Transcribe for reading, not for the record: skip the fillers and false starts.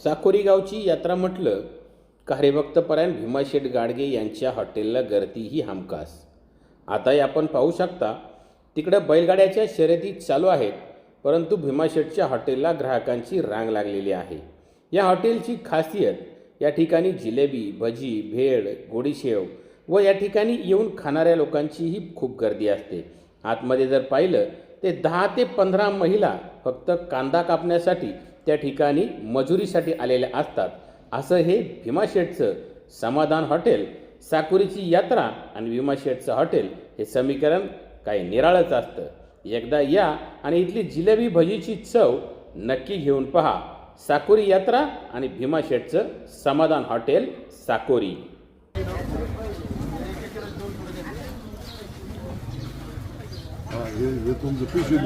साकोरी गावची यात्रा म्हटलं का हरिभक्तपरायण भीमाशेठ गाडगे यांच्या हॉटेलला गर्दी ही हमखास. आताही आपण पाहू शकता तिकडं बैलगाड्याच्या शर्यती चालू आहेत, परंतु भीमाशेठच्या हॉटेलला ग्राहकांची रांग लागलेली आहे. या हॉटेलची खासियत या ठिकाणी जिलेबी, भजी, भेळ, गोडीशेव व या ठिकाणी येऊन खाणाऱ्या लोकांचीही खूप गर्दी असते. आतमध्ये जर पाहिलं ते 10 ते 15 महिला फक्त कांदा कापण्यासाठी त्या ठिकाणी मजुरीसाठी आलेल्या असतात. असं हे भीमाशेठचं समाधान हॉटेल, साकोरीची यात्रा आणि भीमाशेठचं हॉटेल हे समीकरण काही निराळंच असतं. एकदा या आणि इथली जिलेबी भजीची चव नक्की घेऊन पहा. साकोरी यात्रा आणि भीमाशेठचं समाधान हॉटेल साकोरी. हे तुमचं पिशवी